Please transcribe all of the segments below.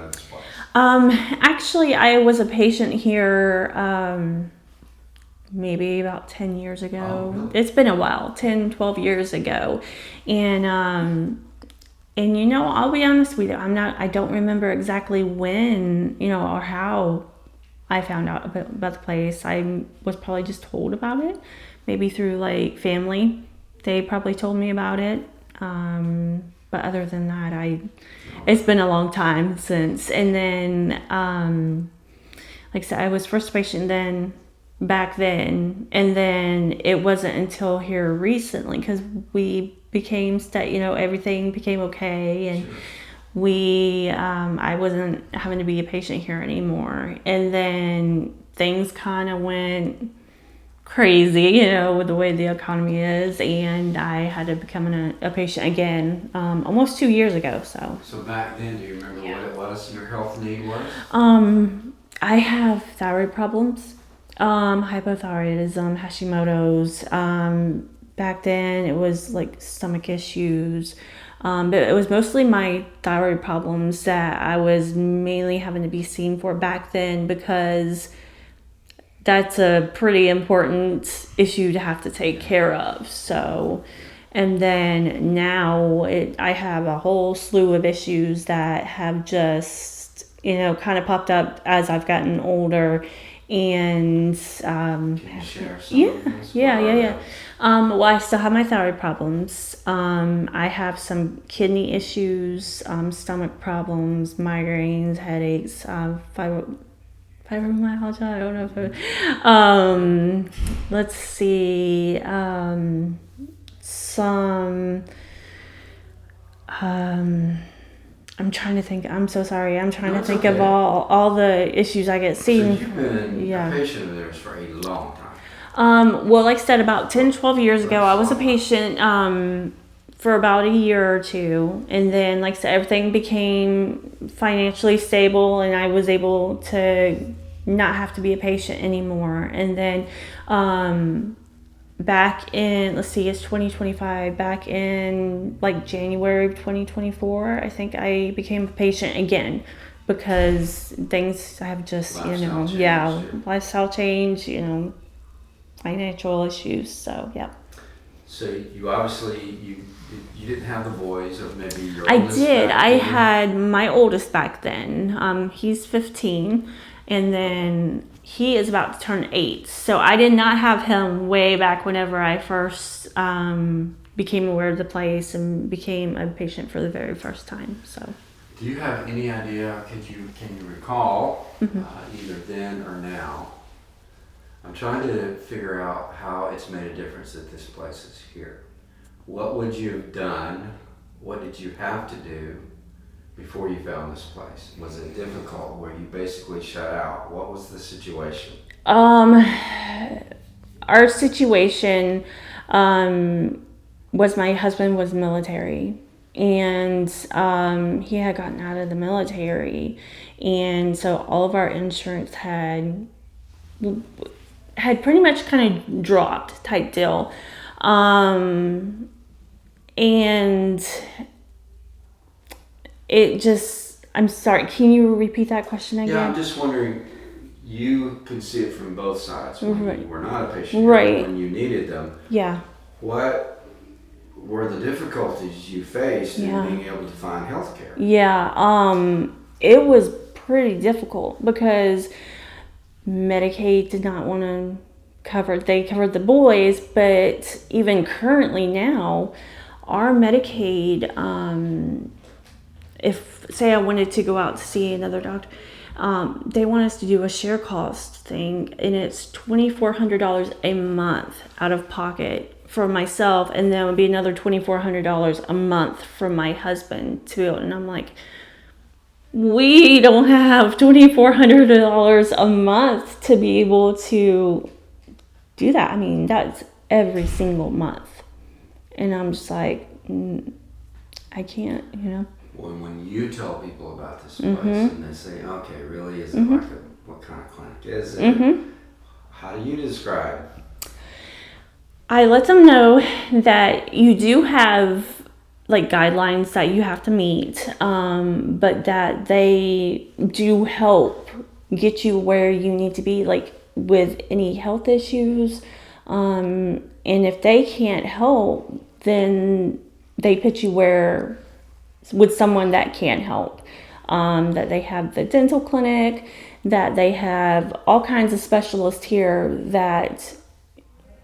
of this place? Actually, I was a patient here maybe about 10 years ago. Oh, really? It's been a while, 10, 12 years ago. And you know, I'll be honest with you, I don't remember exactly when, or how I found out about the place. I was probably just told about it, maybe through like family. They probably told me about it. But other than that, it's been a long time since. And then, like I said, I was first patient back then, and then it wasn't until here recently because we became everything became okay, and I wasn't having to be a patient here anymore. And then things kind of went crazy, with the way the economy is, and I had to become a patient again almost 2 years ago. So back then, do you remember what it was your health need was? I have thyroid problems, hypothyroidism, Hashimoto's. Back then, it was like stomach issues. But it was mostly my thyroid problems that I was mainly having to be seen for back then, because that's a pretty important issue to have to take care of. So, and then now I have a whole slew of issues that have just, kind of popped up as I've gotten older. And Can you share some yeah, of this? yeah. Well, I still have my thyroid problems. I have some kidney issues, stomach problems, migraines, headaches, fibromyalgia. I don't know if let's see, some. I'm trying to think. I'm so sorry. I'm trying to think of all the issues I get seen. So you've been a patient of theirs for a long time. Well, like I said, about 10, 12 years ago, I was a patient for about a year or two. And then, like I said, everything became financially stable, and I was able to not have to be a patient anymore. And then back in, let's see, it's 2025, back in like January of 2024, I think I became a patient again, because things have just, lifestyle change, financial issues. So, yeah. So you obviously, you didn't have the boys, or maybe your I oldest did. back I then. had my oldest back then. He's 15, and then he is about to turn 8. So I did not have him way back whenever I first became aware of the place and became a patient for the very first time. So. Do you have any idea, can you recall, either then or now? I'm trying to figure out how it's made a difference that this place is here. What would you have done? What did you have to do before you found this place? Was it difficult? Were you basically shut out? What was the situation? Our situation was my husband was military, and he had gotten out of the military, and so all of our insurance had pretty much kind of dropped type deal. And it just, I'm sorry, can you repeat that question again? Yeah, I'm just wondering, you can see it from both sides. When you were not a patient, right, when you needed them. Yeah. What were the difficulties you faced in being able to find health care? Yeah, it was pretty difficult because Medicaid did not want to they covered the boys, but even currently now, our Medicaid, if say I wanted to go out to see another doctor, they want us to do a share cost thing, and it's $2,400 a month out of pocket for myself, and then it would be another $2,400 a month for my husband to be able, and I'm like, we don't have $2,400 a month to be able to do that. I mean, that's every single month. And I'm just like, I can't, When you tell people about this place and they say, okay, really, is it like what kind of clinic is it? How do you describe? I let them know that you do have like guidelines that you have to meet, but that they do help get you where you need to be, like with any health issues. And if they can't help, then they put you where with someone that can help. That they have the dental clinic, that they have all kinds of specialists here that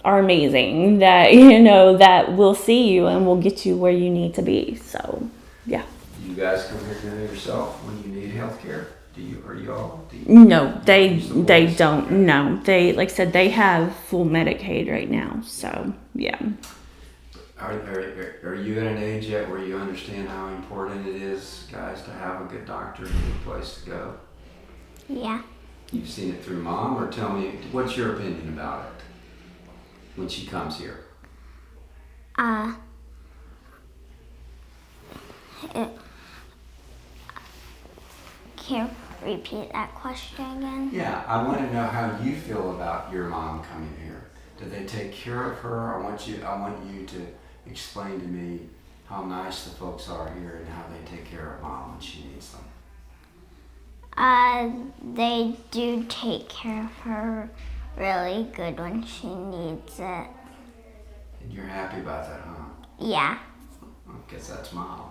are amazing, that that will see you and will get you where you need to be. So yeah. Do you guys come here to know yourself when you need health care? Do you No, they don't. No, they, like I said, they have full Medicaid right now. So yeah. Are you at an age yet where you understand how important it is, guys, to have a good doctor and a good place to go? Yeah. You've seen it through Mom, or tell me, what's your opinion about it when she comes here? Can you repeat that question again? Yeah, I want to know how you feel about your mom coming here. Do they take care of her? I want you to explain to me how nice the folks are here and how they take care of Mom when she needs them. They do take care of her really good when she needs it. And you're happy about that, huh? Yeah. I guess that's Mom.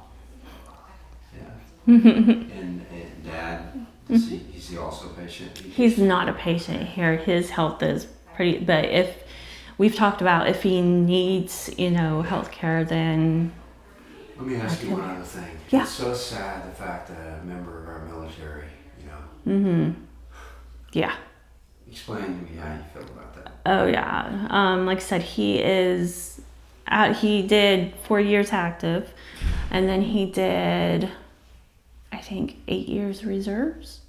Yeah. and Dad, is he also a patient? He's not a patient here. His health is pretty, but if we've talked about if he needs, health care, then. Let me ask you one other thing. Yeah. It's so sad, the fact that a member of our military, Yeah. Explain to me how you feel about that. Oh yeah. Like I said, he did 4 years active, and then he did, I think, 8 years reserves.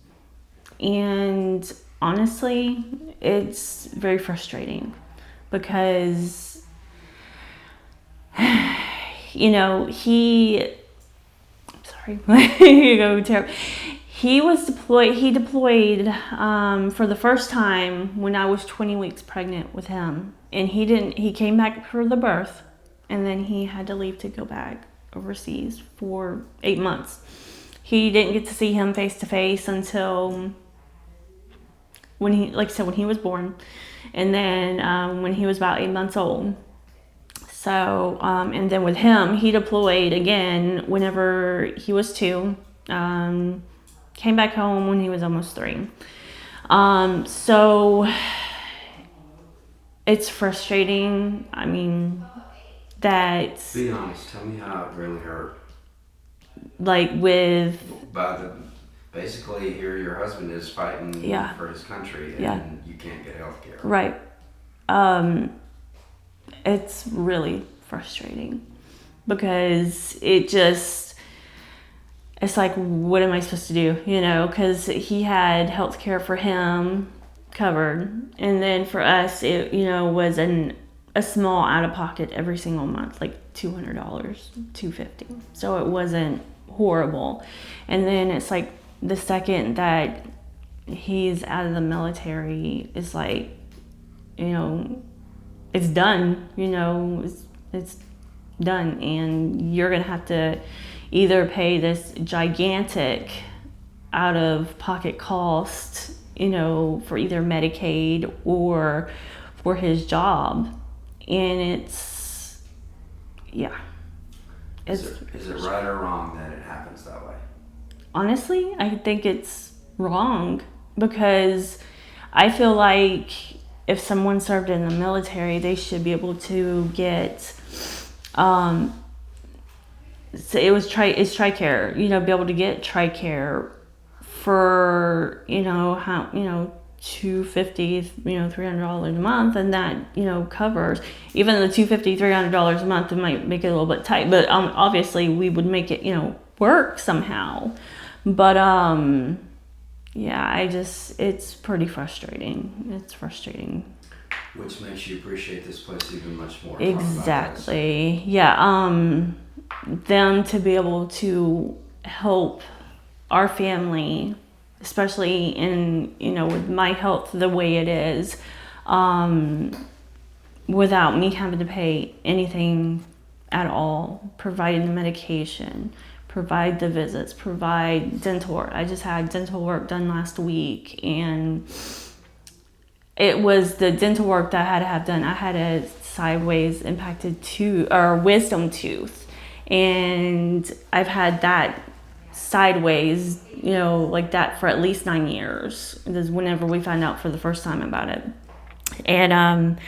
And honestly, it's very frustrating because, he was deployed. He deployed for the first time when I was 20 weeks pregnant with him, and he came back for the birth, and then he had to leave to go back overseas for 8 months. He didn't get to see him face to face until when he was born, and then when he was about 8 months old. So, and then with him, he deployed again whenever he was 2. Came back home when he was almost 3. So it's frustrating. I mean, that. Be honest. Tell me how it really hurt. Like with. Basically, here your husband is fighting for his country, and you can't get health care. Right. It's really frustrating because it's like, what am I supposed to do? Because he had health care for him covered, and then for us, it was a small out of pocket every single month, like $200, $250. So it wasn't horrible. And then it's like the second that he's out of the military, it's like, it's done, it's done, and you're gonna have to either pay this gigantic out of pocket cost, for either Medicaid or for his job. And it's, yeah. Is it right or wrong that it happens that way? Honestly, I think it's wrong because I feel like if someone served in the military, they should be able to get, so it's TRICARE, be able to get TRICARE for, $250, $300 a month, and that, covers, even the $250, $300 a month, it might make it a little bit tight, but obviously we would make it, work somehow. But yeah, it's pretty frustrating. It's frustrating. Which makes you appreciate this place even much more. Exactly. Yeah. Them to be able to help our family, especially in, with my health the way it is, without me having to pay anything at all, providing the medication, provide the visits, provide dental work. I just had dental work done last week, and it was the dental work that I had to have done. I had a sideways impacted tooth or wisdom tooth, and I've had that sideways, like that for at least 9 years. This is whenever we found out for the first time about it. And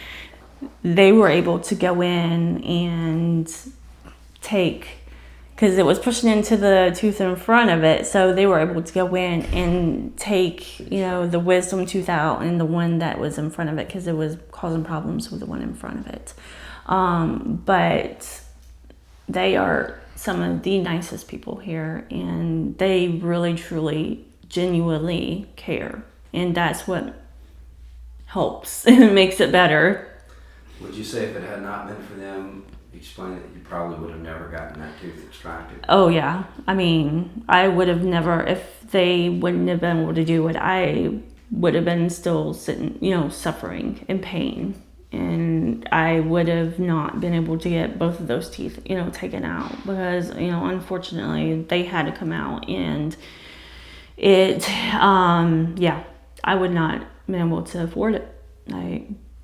they were able to go in and take, because it was pushing into the tooth in front of it, so they were able to go in and take, the wisdom tooth out and the one that was in front of it, because it was causing problems with the one in front of it. But they are some of the nicest people here, and they really, truly, genuinely care, and that's what helps and makes it better. Would you say if it had not been for them explaining that you probably would have never gotten that tooth extracted? Oh yeah, I mean, I would have never, if they wouldn't have been able to do it, I would have been still sitting, suffering in pain, and I would have not been able to get both of those teeth, taken out, because, unfortunately they had to come out, and it, I would not have been able to afford it.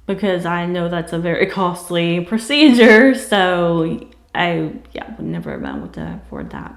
Because I know that's a very costly procedure, so I would never have been able to afford that.